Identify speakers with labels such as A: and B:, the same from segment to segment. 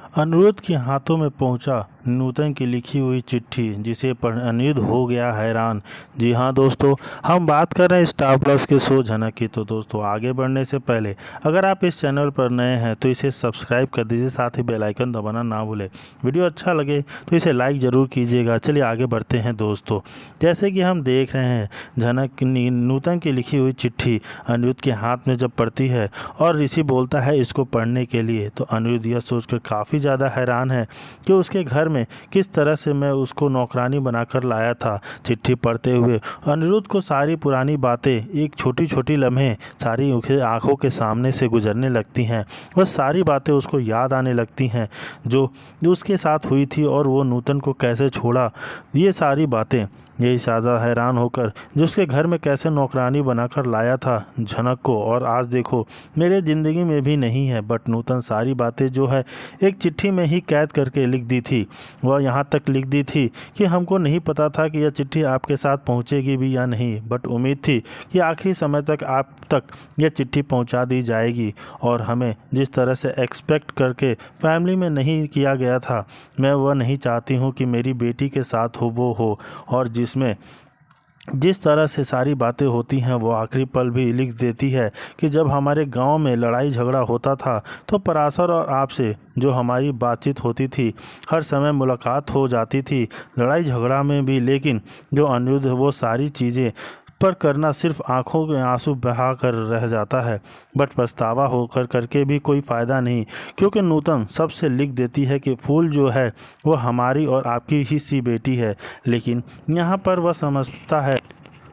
A: अनिरुद्ध के हाथों में पहुंचा नूतन की लिखी हुई चिट्ठी, जिसे पढ़ अनिरुद्ध हो गया हैरान। जी हाँ दोस्तों, हम बात कर रहे हैं स्टार प्लस के शो झनक की। तो दोस्तों, आगे बढ़ने से पहले अगर आप इस चैनल पर नए हैं तो इसे सब्सक्राइब कर दीजिए, साथ ही बेल आइकन दबाना ना भूलें। वीडियो अच्छा लगे तो इसे लाइक ज़रूर कीजिएगा। चलिए आगे बढ़ते हैं दोस्तों। जैसे कि हम देख रहे हैं, झनक नूतन की लिखी हुई चिट्ठी अनिरुद्ध के हाथ में जब पड़ती है और ऋषि बोलता है इसको पढ़ने के लिए, तो अनिरुद्ध यह सोचकर काफ़ी ज़्यादा हैरान है कि उसके घर में किस तरह से मैं उसको नौकरानी बनाकर लाया था। चिट्ठी पढ़ते हुए अनिरुद्ध को सारी पुरानी बातें एक छोटी छोटी लम्हे सारी आंखों के सामने से गुजरने लगती हैं। वह सारी बातें उसको याद आने लगती हैं जो उसके साथ हुई थी और वो नूतन को कैसे छोड़ा। ये सारी बातें, यही ज़्यादा हैरान होकर जो उसके घर में कैसे नौकरानी बनाकर लाया था झनक को, और आज देखो मेरे ज़िंदगी में भी नहीं है। बट नूतन सारी बातें जो है एक चिट्ठी में ही कैद करके लिख दी थी। वह यहाँ तक लिख दी थी कि हमको नहीं पता था कि यह चिट्ठी आपके साथ पहुँचेगी भी या नहीं, बट उम्मीद थी कि आखिरी समय तक आप तक यह चिट्ठी पहुँचा दी जाएगी। और हमें जिस तरह से एक्सपेक्ट करके फैमिली में नहीं किया गया था, मैं वह नहीं चाहती हूँ कि मेरी बेटी के साथ वो हो। और जिसमें जिस तरह से सारी बातें होती हैं वो आखिरी पल भी लिख देती है कि जब हमारे गांव में लड़ाई झगड़ा होता था तो पराशर और आपसे जो हमारी बातचीत होती थी, हर समय मुलाकात हो जाती थी लड़ाई झगड़ा में भी, लेकिन जो अनिरुद्ध वो सारी चीज़ें पर करना सिर्फ आंखों के आंसू बहा कर रह जाता है। बट पछतावा होकर करके भी कोई फ़ायदा नहीं, क्योंकि नूतन सबसे लिख देती है कि फूल जो है वो हमारी और आपकी ही सी बेटी है। लेकिन यहाँ पर वह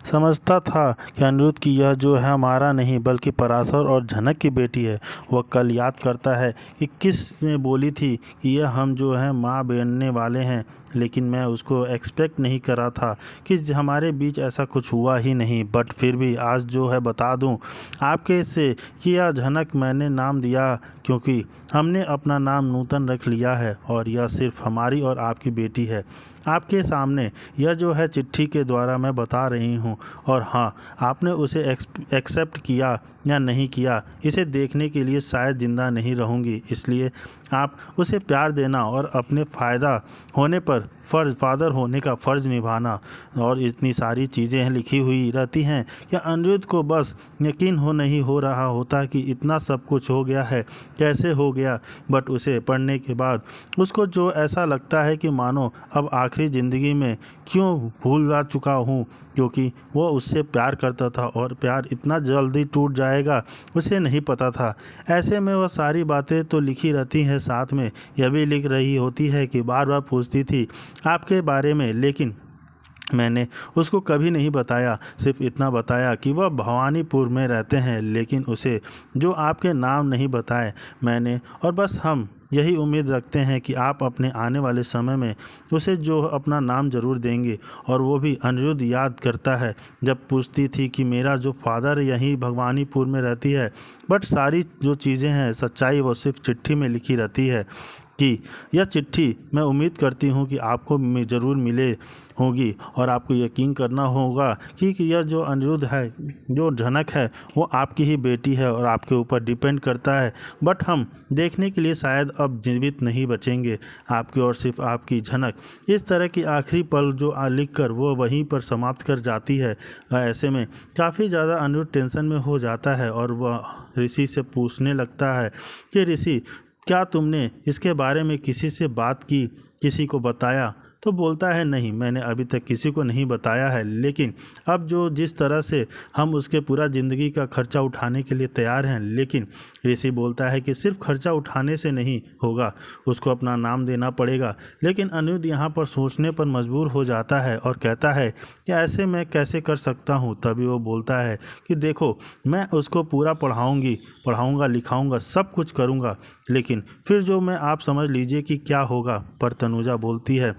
A: समझता था कि अनिरुद्ध की यह जो है हमारा नहीं बल्कि पराशर और झनक की बेटी है। वह कल याद करता है कि किसने बोली थी कि यह हम जो है माँ बनने वाले हैं, लेकिन मैं उसको एक्सपेक्ट नहीं करा था कि हमारे बीच ऐसा कुछ हुआ ही नहीं। बट फिर भी आज जो है बता दूं आपके से कि यह झनक मैंने नाम दिया क्योंकि हमने अपना नाम नूतन रख लिया है और यह सिर्फ हमारी और आपकी बेटी है। आपके सामने यह जो है चिट्ठी के द्वारा मैं बता रही हूँ। और हाँ, आपने उसे एक्सेप्ट किया या नहीं किया, इसे देखने के लिए शायद ज़िंदा नहीं रहूँगी, इसलिए आप उसे प्यार देना और अपने फ़ायदा होने पर फादर होने का फ़र्ज़ निभाना। और इतनी सारी चीज़ें लिखी हुई रहती हैं कि अनिरुद्ध को बस यकीन नहीं हो रहा होता कि इतना सब कुछ हो गया है, कैसे हो गया। बट उसे पढ़ने के बाद उसको जो ऐसा लगता है कि मानो अब आखिरी ज़िंदगी में क्यों भूल जा चुका हूँ, क्योंकि वो उससे प्यार करता था और प्यार इतना जल्दी टूट जाएगा उसे नहीं पता था। ऐसे में वह सारी बातें तो लिखी रहती हैं, साथ में यह भी लिख रही होती है कि बार बार पूछती थी आपके बारे में, लेकिन मैंने उसको कभी नहीं बताया। सिर्फ इतना बताया कि वह भवानीपुर में रहते हैं, लेकिन उसे जो आपके नाम नहीं बताए मैंने। और बस हम यही उम्मीद रखते हैं कि आप अपने आने वाले समय में उसे जो अपना नाम ज़रूर देंगे। और वो भी अनिरुद्ध याद करता है जब पूछती थी कि मेरा जो फादर यहीं भवानीपुर में रहती है, बट सारी जो चीज़ें हैं सच्चाई वो सिर्फ चिट्ठी में लिखी रहती है। कि यह चिट्ठी मैं उम्मीद करती हूँ कि आपको ज़रूर मिले होगी और आपको यकीन करना होगा कि यह जो अनिरुद्ध है, जो झनक है, वो आपकी ही बेटी है और आपके ऊपर डिपेंड करता है। बट हम देखने के लिए शायद अब जीवित नहीं बचेंगे, आपकी और सिर्फ आपकी झनक। इस तरह की आखिरी पल जो लिख कर वो वहीं पर समाप्त कर जाती है। ऐसे में काफ़ी ज़्यादा अनिरुद्ध टेंशन में हो जाता है और वह ऋषि से पूछने लगता है कि ऋषि, क्या तुमने इसके बारे में किसी से बात की, किसी को बताया? तो बोलता है नहीं, मैंने अभी तक किसी को नहीं बताया है, लेकिन अब जो जिस तरह से हम उसके पूरा ज़िंदगी का खर्चा उठाने के लिए तैयार हैं। लेकिन ऋषि बोलता है कि सिर्फ खर्चा उठाने से नहीं होगा, उसको अपना नाम देना पड़ेगा। लेकिन अनिरुद्ध यहाँ पर सोचने पर मजबूर हो जाता है और कहता है कि ऐसे मैं कैसे कर सकता हूँ। तभी वो बोलता है कि देखो, मैं उसको पूरा पढ़ाऊँगा लिखाऊँगा, सब कुछ करूँगा, लेकिन फिर जो मैं आप समझ लीजिए कि क्या होगा। पर तनुजा बोलती है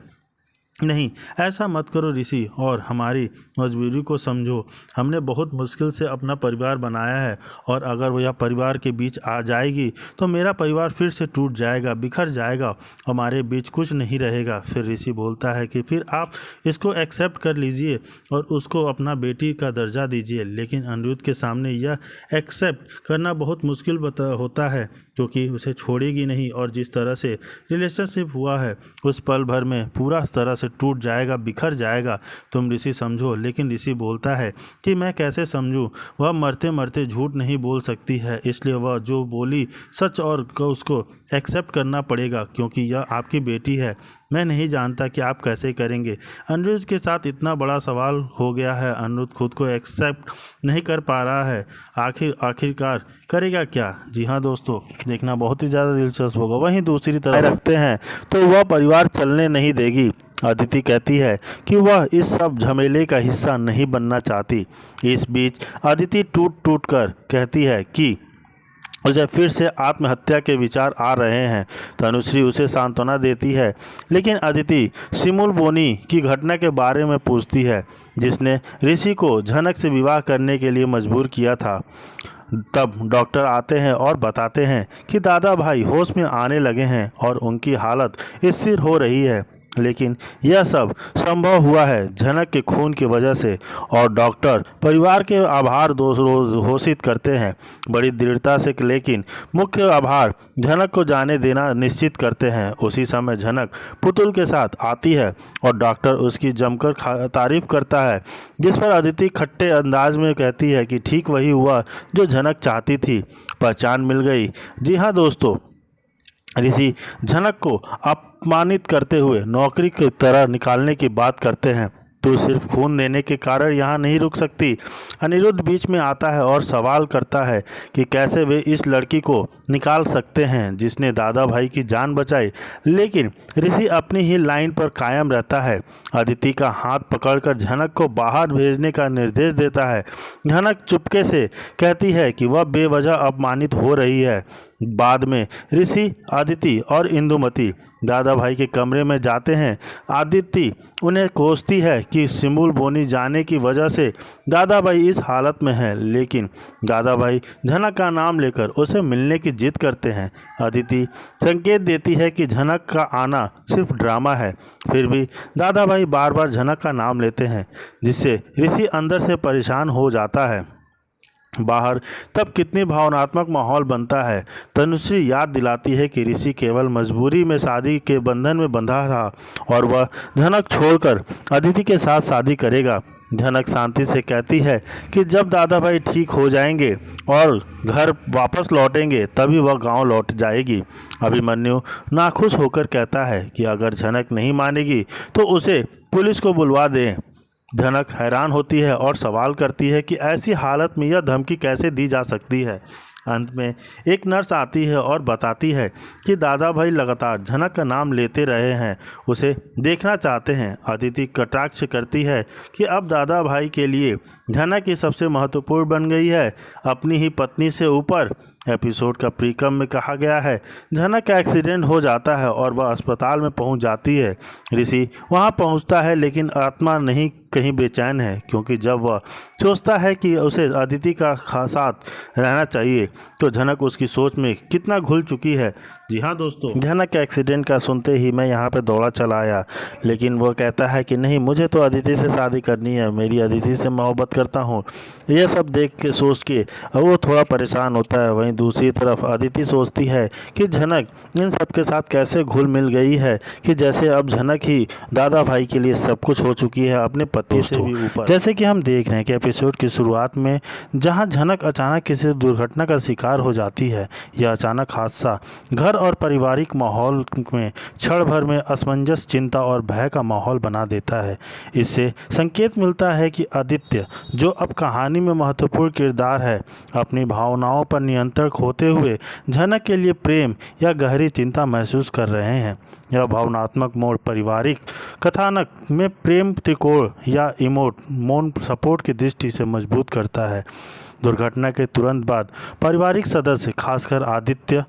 A: नहीं, ऐसा मत करो ऋषि और हमारी मजबूरी को समझो। हमने बहुत मुश्किल से अपना परिवार बनाया है और अगर वो यह परिवार के बीच आ जाएगी तो मेरा परिवार फिर से टूट जाएगा, बिखर जाएगा, हमारे बीच कुछ नहीं रहेगा। फिर ऋषि बोलता है कि फिर आप इसको एक्सेप्ट कर लीजिए और उसको अपना बेटी का दर्जा दीजिए। लेकिन अनिरुद्ध के सामने यह एक्सेप्ट करना बहुत मुश्किल होता है क्योंकि उसे छोड़ेगी नहीं और जिस तरह से रिलेशनशिप हुआ है उस पल भर में पूरा तरह से टूट जाएगा, बिखर जाएगा। तुम ऋषि समझो। लेकिन ऋषि बोलता है कि मैं कैसे समझूं? वह मरते मरते झूठ नहीं बोल सकती है, इसलिए वह जो बोली सच और उसको एक्सेप्ट करना पड़ेगा क्योंकि यह आपकी बेटी है। मैं नहीं जानता कि आप कैसे करेंगे। अनिरुद्ध के साथ इतना बड़ा सवाल हो गया है, अनिरुद्ध खुद को एक्सेप्ट नहीं कर पा रहा है। आखिरकार करेगा क्या? जी हाँ दोस्तों, देखना बहुत ही ज़्यादा दिलचस्प होगा। वहीं दूसरी तरफ रखते हैं तो वह परिवार चलने नहीं देगी। अदिति कहती है कि वह इस सब झमेले का हिस्सा नहीं बनना चाहती। इस बीच अदिति टूट टूट कर कहती है कि उसे फिर से आत्महत्या के विचार आ रहे हैं। तनुश्री उसे सांत्वना देती है, लेकिन अदिति सिमुल बोनी की घटना के बारे में पूछती है जिसने ऋषि को झनक से विवाह करने के लिए मजबूर किया था। तब डॉक्टर आते हैं और बताते हैं कि दादा भाई होश में आने लगे हैं और उनकी हालत स्थिर हो रही है। लेकिन यह सब संभव हुआ है झनक के खून की वजह से और डॉक्टर परिवार के आभार घोषित करते हैं बड़ी दृढ़ता से। लेकिन मुख्य आभार झनक को जाने देना निश्चित करते हैं। उसी समय झनक पुतुल के साथ आती है और डॉक्टर उसकी जमकर तारीफ करता है, जिस पर अदिति खट्टे अंदाज में कहती है कि ठीक वही हुआ जो झनक चाहती थी, पहचान मिल गई। जी हाँ दोस्तों, ऋषि झनक को अपमानित करते हुए नौकरी की तरह निकालने की बात करते हैं। तो सिर्फ खून देने के कारण यहाँ नहीं रुक सकती। अनिरुद्ध बीच में आता है और सवाल करता है कि कैसे वे इस लड़की को निकाल सकते हैं जिसने दादा भाई की जान बचाई। लेकिन ऋषि अपनी ही लाइन पर कायम रहता है। अदिति का हाथ पकड़कर झनक को बाहर भेजने का निर्देश देता है। झनक चुपके से कहती है कि वह बेवजह अपमानित हो रही है। बाद में ऋषि, अदिति और इंदुमती दादा भाई के कमरे में जाते हैं। अदिति उन्हें कोसती है कि सिमुल बोनी जाने की वजह से दादा भाई इस हालत में है, लेकिन दादा भाई झनक का नाम लेकर उसे मिलने की जिद करते हैं। अदिति संकेत देती है कि झनक का आना सिर्फ ड्रामा है, फिर भी दादा भाई बार बार झनक का नाम लेते हैं जिससे ऋषि अंदर से परेशान हो जाता है। बाहर तब कितनी भावनात्मक माहौल बनता है। तनुश्री याद दिलाती है कि ऋषि केवल मजबूरी में शादी के बंधन में बंधा था और वह झनक छोड़कर अदिति के साथ शादी करेगा। झनक शांति से कहती है कि जब दादा भाई ठीक हो जाएंगे और घर वापस लौटेंगे तभी वह गांव लौट जाएगी। अभिमन्यु नाखुश होकर कहता है कि अगर झनक नहीं मानेगी तो उसे पुलिस को बुलवा दें। झनक हैरान होती है और सवाल करती है कि ऐसी हालत में यह धमकी कैसे दी जा सकती है। अंत में एक नर्स आती है और बताती है कि दादा भाई लगातार झनक का नाम लेते रहे हैं, उसे देखना चाहते हैं। अदिति कटाक्ष करती है कि अब दादा भाई के लिए झनक ही सबसे महत्वपूर्ण बन गई है, अपनी ही पत्नी से ऊपर। एपिसोड का प्रीकम में कहा गया है झनक का एक्सीडेंट हो जाता है और वह अस्पताल में पहुंच जाती है। ऋषि वहां पहुंचता है लेकिन आत्मा नहीं कहीं बेचैन है क्योंकि जब वह सोचता है कि उसे अदिति का साथ रहना चाहिए तो झनक उसकी सोच में कितना घुल चुकी है। जी हाँ दोस्तों, झनक के एक्सीडेंट का सुनते ही मैं यहाँ पे दौड़ा चला आया, लेकिन वो कहता है कि नहीं, मुझे तो अदिति से शादी करनी है, मेरी अदिति से मोहब्बत करता हूँ। यह सब देख के सोच के वो थोड़ा परेशान होता है। वहीं दूसरी तरफ अदिति सोचती है कि झनक इन सब के साथ कैसे घुल मिल गई है कि जैसे अब झनक ही दादा भाई के लिए सब कुछ हो चुकी है, अपने पति से भी ऊपर। जैसे कि हम देख रहे हैं कि एपिसोड की शुरुआत में जहाँ झनक अचानक किसी दुर्घटना का शिकार हो जाती है, यह अचानक हादसा घर और पारिवारिक माहौल में क्षण भर में असमंजस, चिंता और भय का माहौल बना देता है। इससे संकेत मिलता है कि आदित्य, जो अब कहानी में महत्वपूर्ण किरदार है, अपनी भावनाओं पर नियंत्रण खोते हुए झनक के लिए प्रेम या गहरी चिंता महसूस कर रहे हैं। यह भावनात्मक मोड़ पारिवारिक कथानक में प्रेम त्रिकोण या इमोट मोन सपोर्ट की दृष्टि से मजबूत करता है। दुर्घटना के तुरंत बाद पारिवारिक सदस्य खासकर आदित्य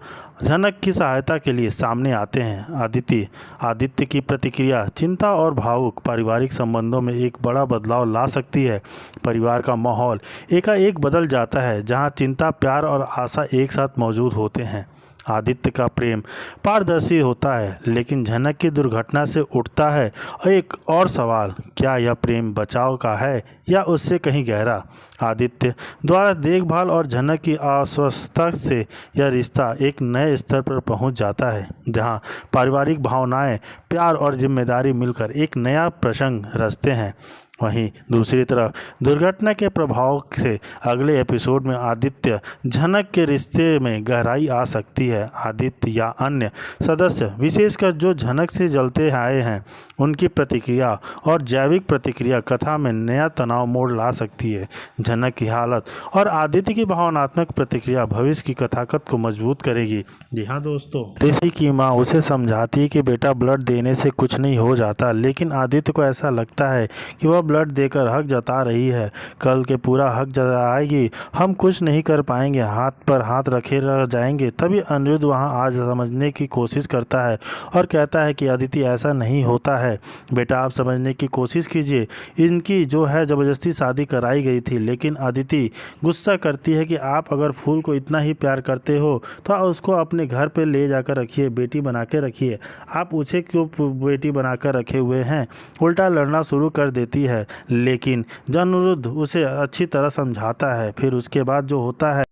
A: झनक की सहायता के लिए सामने आते हैं। आदित्य की प्रतिक्रिया चिंता और भावुक पारिवारिक संबंधों में एक बड़ा बदलाव ला सकती है। परिवार का माहौल एकाएक बदल जाता है, जहां चिंता, प्यार और आशा एक साथ मौजूद होते हैं। आदित्य का प्रेम पारदर्शी होता है, लेकिन झनक की दुर्घटना से उठता है एक और सवाल, क्या यह प्रेम बचाव का है या उससे कहीं गहरा। आदित्य द्वारा देखभाल और झनक की अस्वस्थता से यह रिश्ता एक नए स्तर पर पहुंच जाता है, जहां पारिवारिक भावनाएं, प्यार और जिम्मेदारी मिलकर एक नया प्रसंग रचते हैं। वहीं दूसरी तरफ दुर्घटना के प्रभाव से अगले एपिसोड में आदित्य झनक के रिश्ते में गहराई आ सकती है। आदित्य या अन्य सदस्य, विशेषकर जो झनक से जलते आए हैं, उनकी प्रतिक्रिया और जैविक प्रतिक्रिया कथा में नया तनाव मोड़ ला सकती है। झनक की हालत और आदित्य की भावनात्मक प्रतिक्रिया भविष्य की कथाकथ को मजबूत करेगी। जी हाँ दोस्तों, ऋषि की माँ उसे समझाती है कि बेटा, ब्लड देने से कुछ नहीं हो जाता, लेकिन आदित्य को ऐसा लगता है कि वह ब्लड देकर हक जता रही है। कल के पूरा हक जताएगी, हम कुछ नहीं कर पाएंगे, हाथ पर हाथ रखे रह जाएंगे। तभी अनिरुद्ध वहां आज समझने की कोशिश करता है और कहता है कि अदिति, ऐसा नहीं होता है बेटा, आप समझने की कोशिश कीजिए। इनकी जो है ज़बरदस्ती शादी कराई गई थी। लेकिन अदिति गुस्सा करती है कि आप अगर फूल को इतना ही प्यार करते हो तो उसको अपने घर पे ले जाकर रखिए, बेटी बना के रखिए। आप उसे क्यों बेटी बनाकर रखे हुए हैं। उल्टा लड़ना शुरू कर देती है, लेकिन अनिरुद्ध उसे अच्छी तरह समझाता है। फिर उसके बाद जो होता है